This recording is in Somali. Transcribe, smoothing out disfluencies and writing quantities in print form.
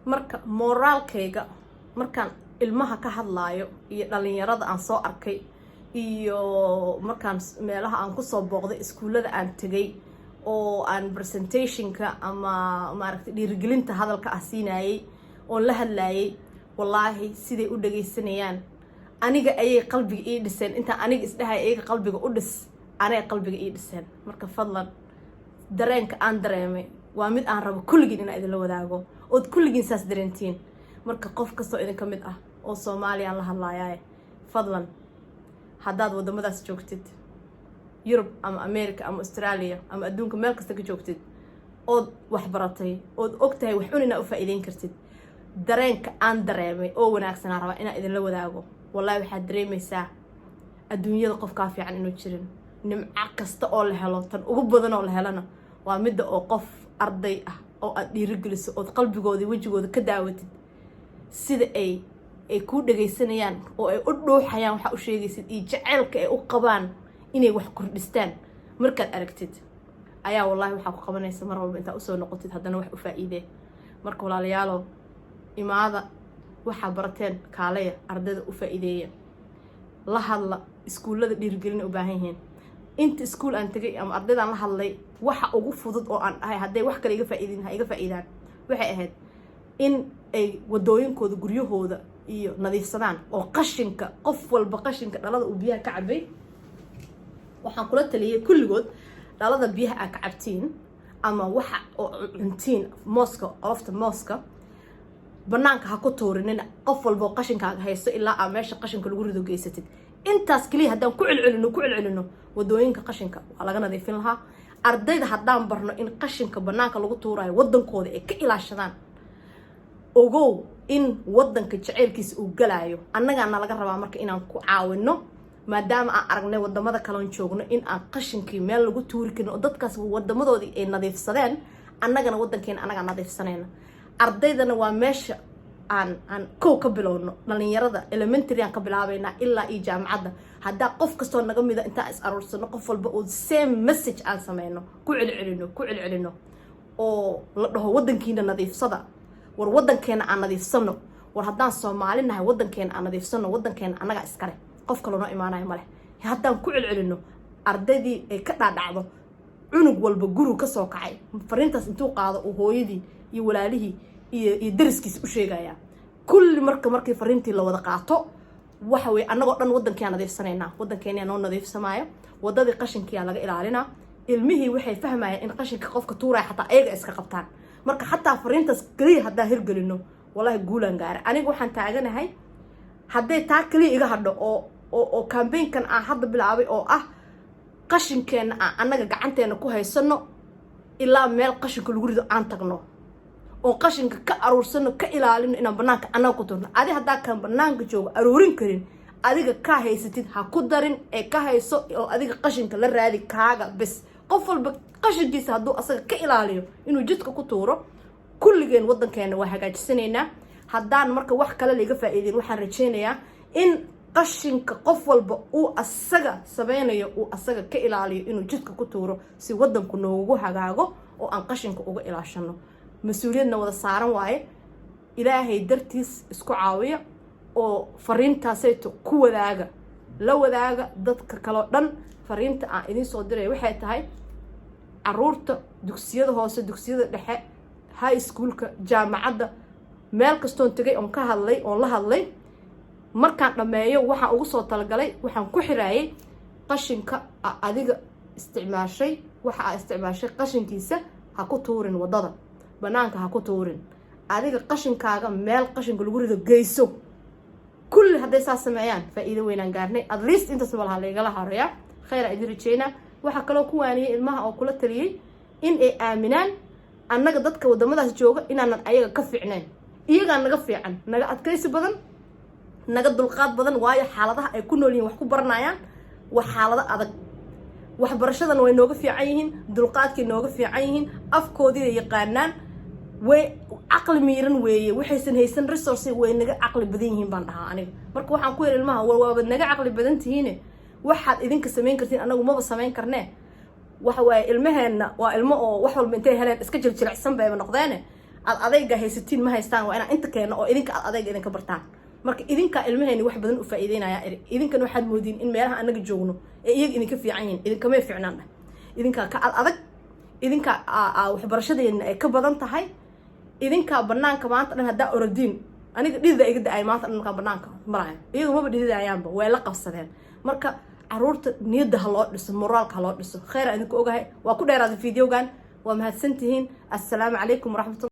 marka moraalkayga markaan ilmaha ka hadlaayo iyo dhalinyarada aan soo arkay iyo markaan meelaha aan kusoo booqday iskuullada aan tegay oo aan presentationka ama maaragtay dhiirigelinta hadalka ah siinayay oon la hadlayay wallaahi siday u dhagaysanayaan aniga ayay qalbiga ii dhiseen intaan aniga isdhahay ayaga qalbiga u dhis anay qalbiga ii dhiseen marka fadlan dareenka aan dareemay waa mid aan rabo kulligiin inaan idinla wadaago ood kulligiin saas dareentiin marka qof kastoo idinka mid ah oo Soomaaliya aan la hadlayaa fadlan haddaad wadamadaas joogtid Yurub ama America ama Australia ama adduunka meel kasta ka joogtid ood wax baratay ood ogtahay wax inaa u faa'iideyn kartid dareenka aan dareemay oo wanaagsan aan rabaa inaan idinla wadaago wallahi waxaad dareemaysaa adduunyada qof ka fiican inuu jirin nimco kasta oo la helo tan ugu badan oo la helana waa midda oo qof arday ah oo aad dhiirigeliso oo qalbigooda wajigooda ka daawatid sida ay ku dhageysanayaan oo ay u dhuuxayaan waxa u sheegaysid iyo jaceelka ay u qabaan inay wax kordhistaan markaad aragtid ayaa wallahi waxa ku qabanaysa mar walba inta soo noqotid haddana wax u faa'iideey marka walaalayaal imaada waxa barateen kaalaya ardayda u faa'iideeya la hadla iskuullada dhiirigelin u baahan yihiin inta iskuul aan tagay ama ardaydan la hadlay waxa ugu fudud oo aan ahay haday wax kale iga faa'iidaan waxay ahayd in ay wadooyinkooda guryahooda iyo nadiifsadaan oo qashinka qof walba qashinka dhalada uu biyaha ka cabay waxaan kula taliyay kulligood dhalada biyaha aad ka cabtiin ama waxa oo cuntiin mooska banaanka ha ku tuurinina qof walba qashinkaaga haysto ilaa aad meesha qashinka lagu rido geysatid intaas kaliya haddaan ku celcelino wadooyinka qashinka waa laga nadiifin lahaa ardayda haddaan barno in qashinka banaanka lagu tuurayo wadankooda ay ka ilaashadaan ogow in wadanka jaceelkiisa uu galaayo annagaana laga rabaa marka inaan ku caawino maadaama aan aragnay wadamada kale joogno in aan qashinkii meel lagu tuuri karin oo dadkaas wadamadoodii ay nadiifsadeen annagana wadankeena annaga nadiifsanayna ardaydana waa meesha aan kow ka bilowno dhalinyarada elementary aan ka bilaabayna ilaa iyo jaamacadda hadda qof kastoo naga mida inta is aruursano qof walba oo same message aan sameeyno ku celcelino oo la dhaho wadankiina nadiifsada war wadankeena aan nadiifsano war haddaan Soomaalinahay wadankeena aan nadiifsano wadankeena annaga iskale qof kale noo imaanayo male haddaan ku celcelino ardaydii ay ka dhaadhacdo cunug walba guru ka soo kacay fariintaas intuu qaado oo hooyadii iyo walaalihii iyo dariskiis u sheegaya kulli markii fariintii la wada qaato waxa way anagoo dhan wadankeena nadiifsanayna wadankeena noo nadiifsamayo wadadii qashinkiya laga ilaalina ilmihii waxay fahmayaan in qashinka qofka tuuray xataa ayaga iska qabtaan marka xataa fariintaas kaliya hadaa hirgelino wallahi guulan gaar aniga waxaan taaganahay haday taa kaliya iga hadho oo campaign-kan aan hadda bilaabay oo ah qashinkeena annaga gacanteena ku haysano ilaa meel qashinka lagu rido aan tagno oo qashinka ka aruursano ka ilaalino inaan banaanka annaga ku turno adi hadaa kan banaanka joogo aruurin karin adiga ka haysatid ha ku darin ee ka hayso oo adiga qashinka la raadi kaaga bas qof walba qashinkiisa hadduu asaga ka ilaaliyo inuu jidka ku tuuro kulligeen wadankeena waa hagaajisanaynaa haddaan marka wax kale laga faa'iidin waxaan rajaynayaa in qashinka qof walba uu asaga sameeyo uu asaga ka ilaaliyo inuu jidka ku tuuro si wadanku noogu hagaago oo aan qashinka uga ilaashano mas'uuliyadna wada saaran waaye ilaahay dartiis isku caawiya oo fariintaasayto ku wadaaga la wadaaga dadka kale dhan fariinta aan idin soo diray waxay tahay caruurta dugsiyada hoose dugsiyada dhexe high schoolka jaamacadda meel kastoon tagay on ka hadlay on la hadlay markaan dhameeyo waxaan ugu soo talagalay waxaan ku xiraayay qashinka adiga isticmaashay waxa aad isticmaashay qashinkiisa ha ku tuurin wadada banaanka ha ku tuurin adiga qashinkaaga meel qashinka lagu rido geyso kulli haday saas sameeyaan faa'iido weynaan gaarnay at least intaas walaha laga harayaa khayr idin rajayna waxa kale oo ku waaniyay ilmaha oo kula taliyay in ay aaminaan annaga dadka wadamadaas jooga inaanan ayaga ka fiicneen iyaga naga fiican naga adkaysi badan naga dulqaad badan waayo xaaladaha ay ku nool yihiin wax ku baranayaan wax xaalado adag waxbarashadan way nooga fiican yihiin dulqaadkii nooga fiican yihiin afkoodii yaqaanaan way aqli miiran weeye waxaysan haysan resource way naga aqli badan yihiin baan dhahaa aniga marka waxaan ku yiri ilmaha waaba naga aqli badan tihiin waxaad idinka sameyn kartiin anagu maba sameyn karnee waxa way ilmaheena waa ilmo oo wax walba intay heleen iska jilicsan bay noqdeen ad adayga haysatiin ma haystaan waa inaan inta keeno oo idinka ad adayga idinka bartaan marka idinka ilmaheeni wax badan u faa'iideynaya idinkana waxaad moodiin in meelaha anaga joogno ee iyaga idinka fiican yihiin idinkama fiicnaan idinka ka adag idinka waxbarashadeena ay ka badan tahay idinka banaanka maanta dhan hadaa orodin aniga dhidida iga daay maanta dhan marka banaanka marayo iyagu ma dhididayaanba way la qabsadeen marka caruurta niyada ha loo dhiso moraalka ha loo dhiso khayr idinku ogahay waa ku dheeraada fiidiyogan waa mahadsantihiin assalaamu calaykum waraxmatullahi